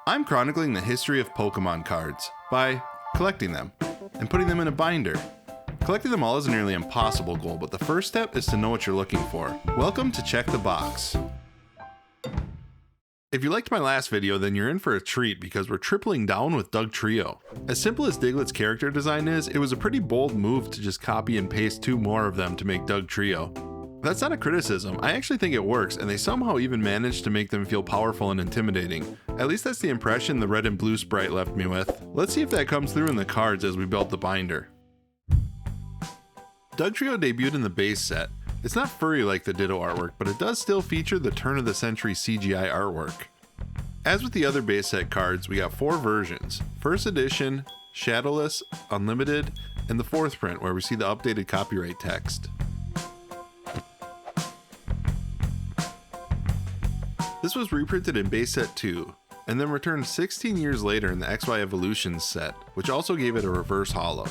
I'm chronicling the history of Pokémon cards by collecting them and putting them in a binder. Collecting them all is a nearly impossible goal, but the first step is to know what you're looking for. Welcome to Check the Box. If you liked my last video, then you're in for a treat because we're tripling down with Dugtrio. As simple as Diglett's character design is, it was a pretty bold move to just copy and paste 2 more of them to make Dugtrio. That's not a criticism, I actually think it works, and they somehow even managed to make them feel powerful and intimidating. At least that's the impression the red and blue sprite left me with. Let's see if that comes through in the cards as we build the binder. Dugtrio debuted in the base set. It's not furry like the Ditto artwork, but it does still feature the turn-of-the-century CGI artwork. As with the other base set cards, we got 4 versions: First Edition, Shadowless, Unlimited, and the 4th print where we see the updated copyright text. This was reprinted in base set 2, and then returned 16 years later in the XY Evolutions set, which also gave it a reverse holo.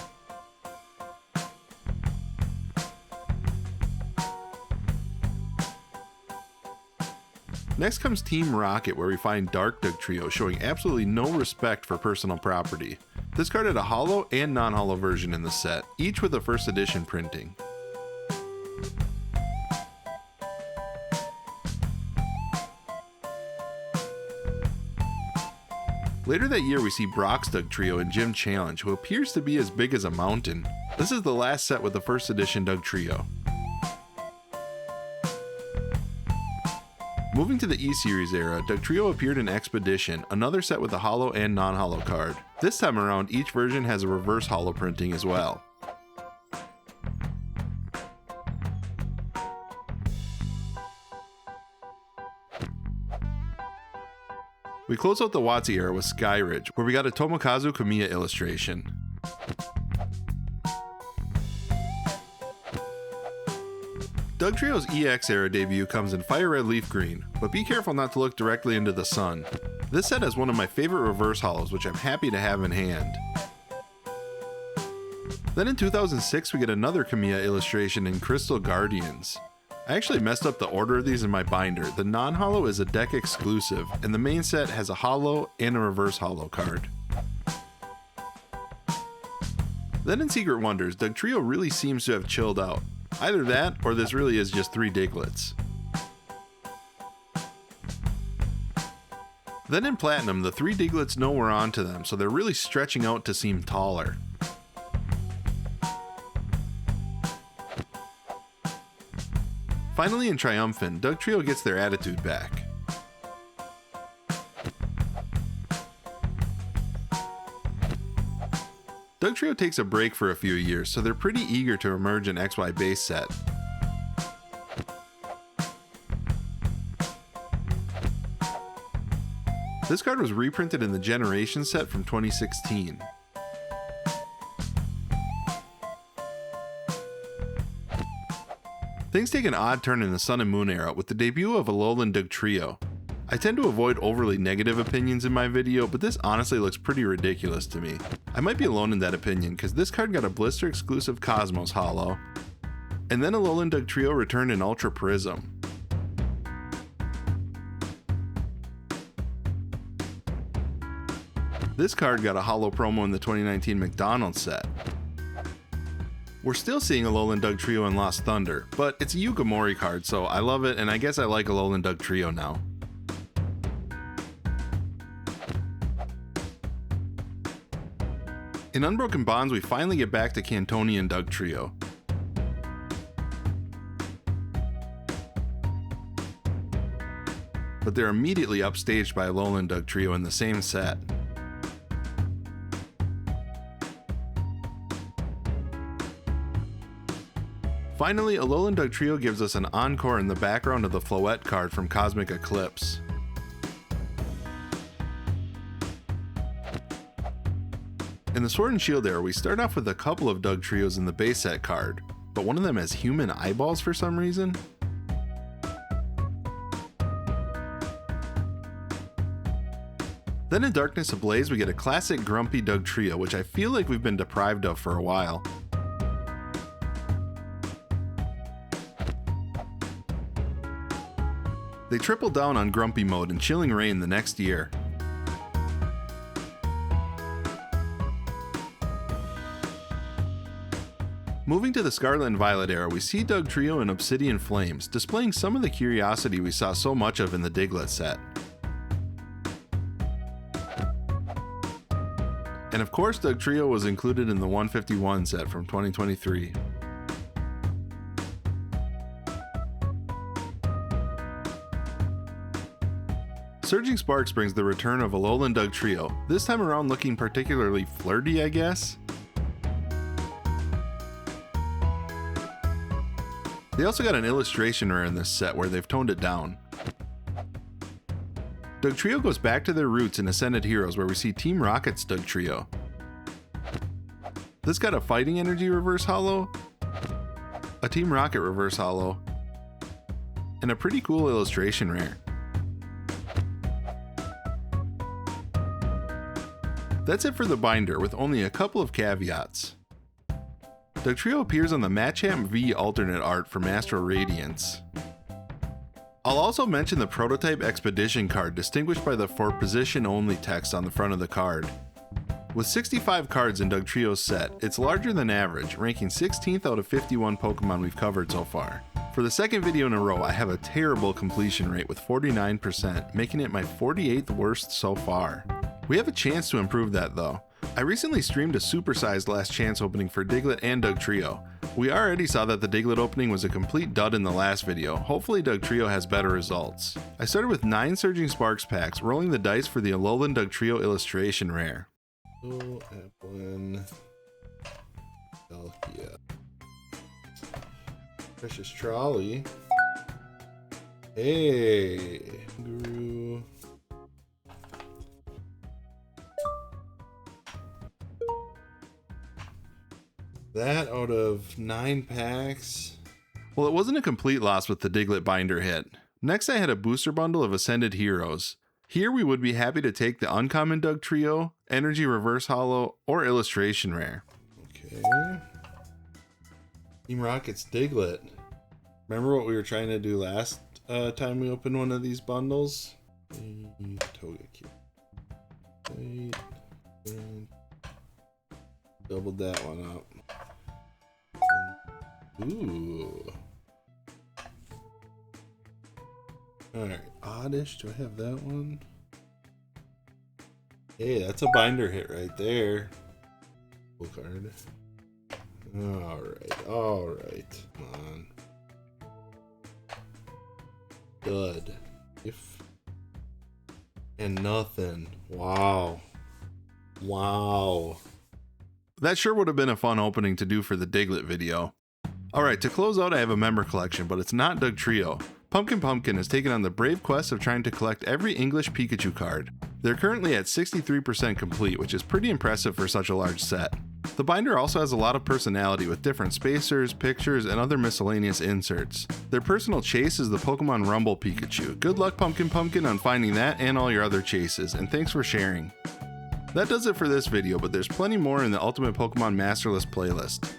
Next comes Team Rocket, where we find Dark Dugtrio showing absolutely no respect for personal property. This card had a holo and non-holo version in the set, each with a first edition printing. Later that year we see Brock's Dugtrio in Gym Challenge, who appears to be as big as a mountain. This is the last set with the first edition Dugtrio. Moving to the E-Series era, Dugtrio appeared in Expedition, another set with a holo and non-holo card. This time around, each version has a reverse holo printing as well. We close out the WotC era with Skyridge, where we got a Tomokazu Kamiya illustration. Dugtrio's EX era debut comes in Fire Red Leaf Green, but be careful not to look directly into the sun. This set has one of my favorite reverse holos, which I'm happy to have in hand. Then in 2006 we get another Kamiya illustration in Crystal Guardians. I actually messed up the order of these in my binder. The non-holo is a deck exclusive, and the main set has a holo and a reverse holo card. Then in Secret Wonders, Dugtrio really seems to have chilled out. Either that, or this really is just 3 Digletts. Then in Platinum, the 3 Digletts know we're onto them, so they're really stretching out to seem taller. Finally in Triumphant, Dugtrio gets their attitude back. Dugtrio takes a break for a few years, so they're pretty eager to emerge in XY base set. This card was reprinted in the Generation set from 2016. Things take an odd turn in the Sun and Moon era with the debut of Alolan Dugtrio. I tend to avoid overly negative opinions in my video, but this honestly looks pretty ridiculous to me. I might be alone in that opinion, because this card got a blister exclusive Cosmos holo, and then Alolan Dugtrio returned in Ultra Prism. This card got a holo promo in the 2019 McDonald's set. We're still seeing Alolan Dugtrio in Lost Thunder, but it's a Yukimori card, so I love it, and I guess I like Alolan Dugtrio now. In Unbroken Bonds, we finally get back to Cantonian Dugtrio. But they're immediately upstaged by Alolan Dugtrio in the same set. Finally, Alolan Dugtrio gives us an encore in the background of the Floette card from Cosmic Eclipse. In the Sword and Shield era, we start off with a couple of Dugtrios in the base set card, but one of them has human eyeballs for some reason. Then in Darkness Ablaze, we get a classic Grumpy Dugtrio, which I feel like we've been deprived of for a while. They tripled down on Grumpy mode in Chilling Reign the next year. Moving to the Scarlet and Violet era, we see Dugtrio in Obsidian Flames, displaying some of the curiosity we saw so much of in the Diglett set. And of course, Dugtrio was included in the 151 set from 2023. Surging Sparks brings the return of Alolan Dugtrio, this time around looking particularly flirty, I guess. They also got an illustration rare in this set where they've toned it down. Dugtrio goes back to their roots in Ascended Heroes where we see Team Rocket's Dugtrio. This got a Fighting Energy Reverse Holo, a Team Rocket Reverse Holo, and a pretty cool illustration rare. That's it for the binder, with only a couple of caveats. Dugtrio appears on the Machamp V alternate art from Astral Radiance. I'll also mention the Prototype Expedition card distinguished by the "for position only" text on the front of the card. With 65 cards in Dugtrio's set, it's larger than average, ranking 16th out of 51 Pokemon we've covered so far. For the second video in a row, I have a terrible completion rate with 49%, making it my 48th worst so far. We have a chance to improve that though. I recently streamed a supersized last chance opening for Diglett and Dugtrio. We already saw that the Diglett opening was a complete dud in the last video. Hopefully Dugtrio has better results. I started with 9 Surging Sparks packs, rolling the dice for the Alolan Dugtrio illustration rare. Oh, Applin, Delkia, Precious Trolley. Hey, Guru. That out of 9 packs. Well, it wasn't a complete loss with the Diglett binder hit. Next I had a booster bundle of Ascended Heroes. Here we would be happy to take the uncommon Dugtrio, Energy Reverse Holo, or illustration rare. Okay. Team Rocket's Diglett. Remember what we were trying to do last time we opened one of these bundles? Togekiss. Wait. Doubled that one up. Ooh. Alright, Oddish, do I have that one? Hey, that's a binder hit right there. Cool card. Alright. Come on. Good. If and nothing. Wow. That sure would have been a fun opening to do for the Diglett video. Alright, to close out I have a member collection, but it's not Dugtrio. Pumpkin has taken on the brave quest of trying to collect every English Pikachu card. They're currently at 63% complete, which is pretty impressive for such a large set. The binder also has a lot of personality with different spacers, pictures, and other miscellaneous inserts. Their personal chase is the Pokemon Rumble Pikachu. Good luck Pumpkin on finding that and all your other chases, and thanks for sharing. That does it for this video, but there's plenty more in the Ultimate Pokemon Master List playlist.